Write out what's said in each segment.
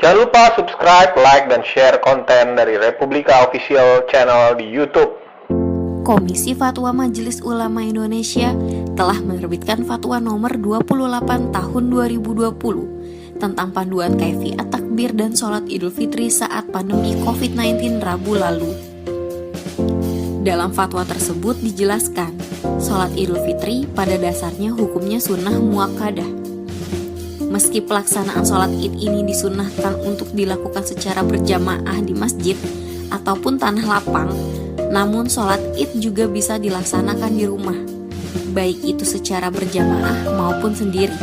Jangan lupa subscribe, like, dan share konten dari Republika Official Channel di YouTube. Komisi Fatwa Majelis Ulama Indonesia telah menerbitkan Fatwa nomor 28 tahun 2020 tentang panduan kaifiat takbir dan sholat Idul Fitri saat pandemi COVID-19 Rabu lalu. Dalam fatwa tersebut dijelaskan, sholat Idul Fitri pada dasarnya hukumnya sunnah muakkadah. Meski pelaksanaan sholat Id ini disunnahkan untuk dilakukan secara berjamaah di masjid ataupun tanah lapang, namun sholat Id juga bisa dilaksanakan di rumah, baik itu secara berjamaah maupun sendiri.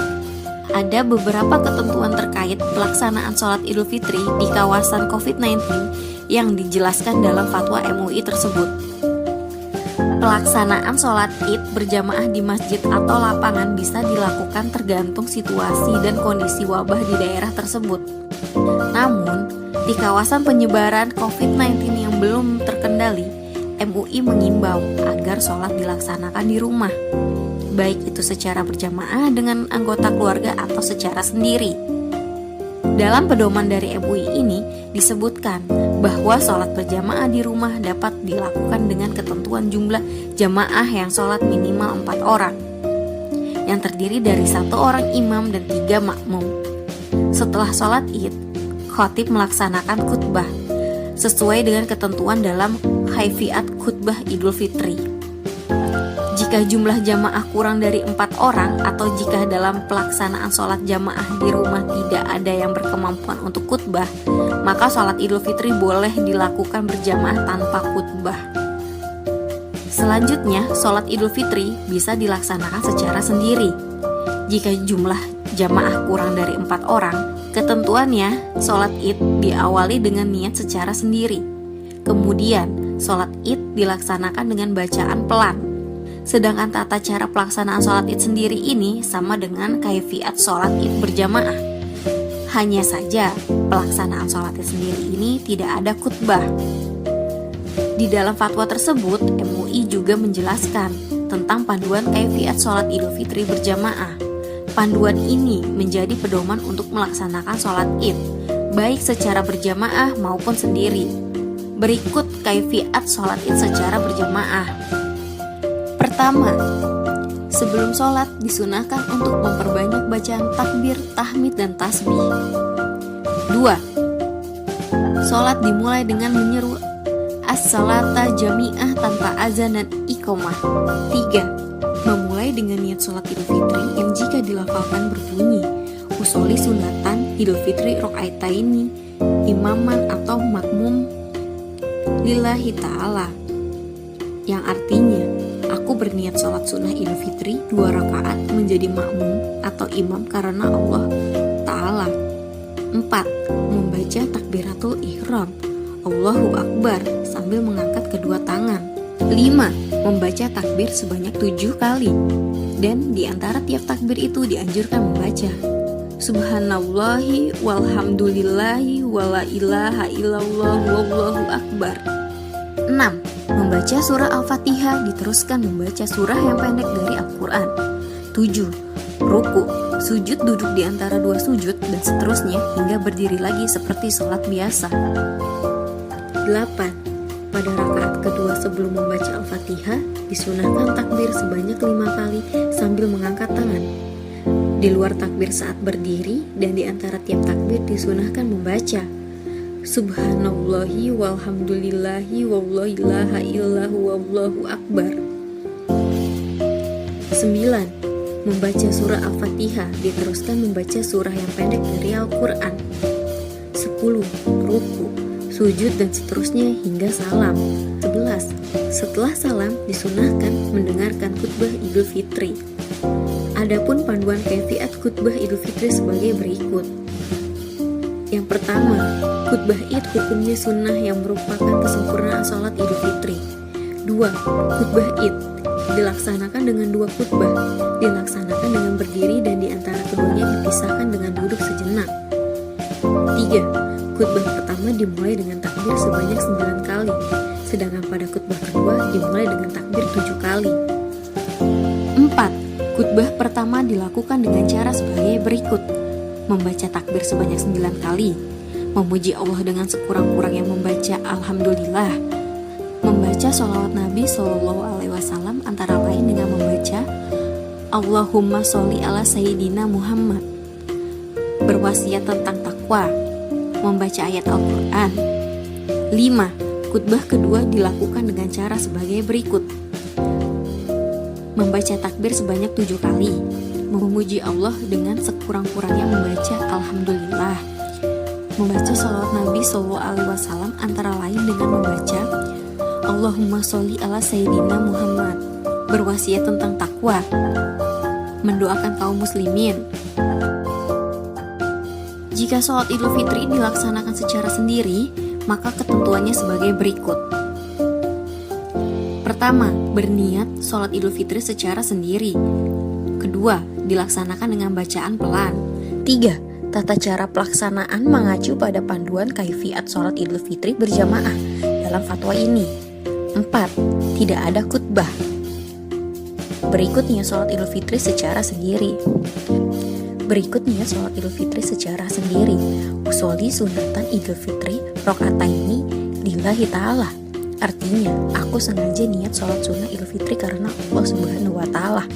Ada beberapa ketentuan terkait pelaksanaan sholat Idul Fitri di kawasan COVID-19 yang dijelaskan dalam fatwa MUI tersebut. Pelaksanaan sholat Id berjamaah di masjid atau lapangan bisa dilakukan tergantung situasi dan kondisi wabah di daerah tersebut. Namun, di kawasan penyebaran COVID-19 yang belum terkendali, MUI mengimbau agar sholat dilaksanakan di rumah, baik itu secara berjamaah dengan anggota keluarga atau secara sendiri. Dalam pedoman dari MUI ini disebutkan bahwa sholat berjamaah di rumah dapat dilakukan dengan ketentuan jumlah jamaah yang sholat minimal 4 orang, yang terdiri dari 1 orang imam dan 3 makmum. Setelah sholat Id, khatib melaksanakan khutbah sesuai dengan ketentuan dalam kaifiat khutbah Idul Fitri. Jika jumlah jamaah kurang dari 4 orang atau jika dalam pelaksanaan sholat jamaah di rumah tidak ada yang berkemampuan untuk khutbah, maka sholat Idul Fitri boleh dilakukan berjamaah tanpa khutbah. Selanjutnya, sholat Idul Fitri bisa dilaksanakan secara sendiri. Jika jumlah jamaah kurang dari 4 orang, ketentuannya sholat Id diawali dengan niat secara sendiri. Kemudian, sholat Id dilaksanakan dengan bacaan pelan. Sedangkan tata cara pelaksanaan sholat Id sendiri ini sama dengan kaifiat sholat Id berjamaah. Hanya saja, pelaksanaan sholat Id sendiri ini tidak ada khutbah. Di dalam fatwa tersebut, MUI juga menjelaskan tentang panduan kaifiat sholat Idul Fitri berjamaah. Panduan ini menjadi pedoman untuk melaksanakan sholat Id, baik secara berjamaah maupun sendiri. Berikut kaifiat sholat Id secara berjamaah. Pertama, sebelum sholat disunahkan untuk memperbanyak bacaan takbir, tahmid, dan tasbih. 2. Sholat dimulai dengan menyeru as-salata jami'ah tanpa azan dan iqomah. 3. Memulai dengan niat sholat Idul Fitri yang jika dilafalkan berbunyi usolli sunatan Idul Fitri rok'aitaini imaman atau makmum lillahi ta'ala, yang artinya aku berniat sholat sunnah Idul Fitri 2 rakaat menjadi makmum atau imam karena Allah Ta'ala. 4. Membaca takbiratul ihram Allahu Akbar sambil mengangkat kedua tangan. 5. Membaca takbir sebanyak 7 kali, dan di antara tiap takbir itu dianjurkan membaca Subhanallahi walhamdulillahi wala ilaha illallah wallahu akbar. 6. Membaca surah Al-Fatihah diteruskan membaca surah yang pendek dari Al-Quran. 7. Ruku, sujud duduk di antara 2 sujud dan seterusnya hingga berdiri lagi seperti sholat biasa. 8. Pada rakaat kedua sebelum membaca Al-Fatihah disunahkan takbir sebanyak 5 kali sambil mengangkat tangan. Di luar takbir saat berdiri dan di antara tiap takbir disunahkan membaca Subhanallahi walhamdulillahi wallahu ilaha illahu wallahu akbar. 9. Membaca surah Al-Fatihah diteruskan membaca surah yang pendek dari Al-Quran. 10. Ruku, sujud dan seterusnya hingga salam. 11. Setelah salam disunahkan mendengarkan khutbah Idul Fitri. Adapun panduan kaifiat khutbah Idul Fitri sebagai berikut. Yang pertama, khutbah Id hukumnya sunnah yang merupakan kesempurnaan sholat Idul Fitri. 2. Khutbah Id dilaksanakan dengan 2 khutbah, dilaksanakan dengan berdiri dan di antara keduanya dipisahkan dengan duduk sejenak. 3. Khutbah pertama dimulai dengan takbir sebanyak 9 kali, sedangkan pada khutbah kedua dimulai dengan takbir 7 kali. 4. Khutbah pertama dilakukan dengan cara sebagai berikut: membaca takbir sebanyak 9 kali, memuji Allah dengan sekurang-kurangnya membaca Alhamdulillah, membaca sholawat Nabi Shallallahu Alaihi Wasallam antara lain dengan membaca Allahumma sholli ala Sayyidina Muhammad, berwasiat tentang takwa, membaca ayat Al-Quran. 5. Khutbah kedua dilakukan dengan cara sebagai berikut: membaca takbir sebanyak 7 kali, memuji Allah dengan sekurang-kurangnya membaca Alhamdulillah, membaca sholawat Nabi SAW antara lain dengan membaca Allahumma sholli ala Sayyidina Muhammad, berwasiat tentang takwa, mendoakan kaum muslimin. Jika sholat Idul Fitri dilaksanakan secara sendiri, maka ketentuannya sebagai berikut. Pertama, berniat sholat Idul Fitri secara sendiri. Kedua, dilaksanakan dengan bacaan pelan. 3. Tata cara pelaksanaan mengacu pada panduan kaifiat sholat Idul Fitri berjamaah dalam fatwa ini. 4. Tidak ada khutbah. Berikutnya sholat Idul Fitri secara sendiri. Usolli sunatan Idul Fitri rokataini lillahi ta'ala. Artinya, aku sengaja niat sholat sunnah Idul Fitri karena Allah Subhanahu wa Ta'ala.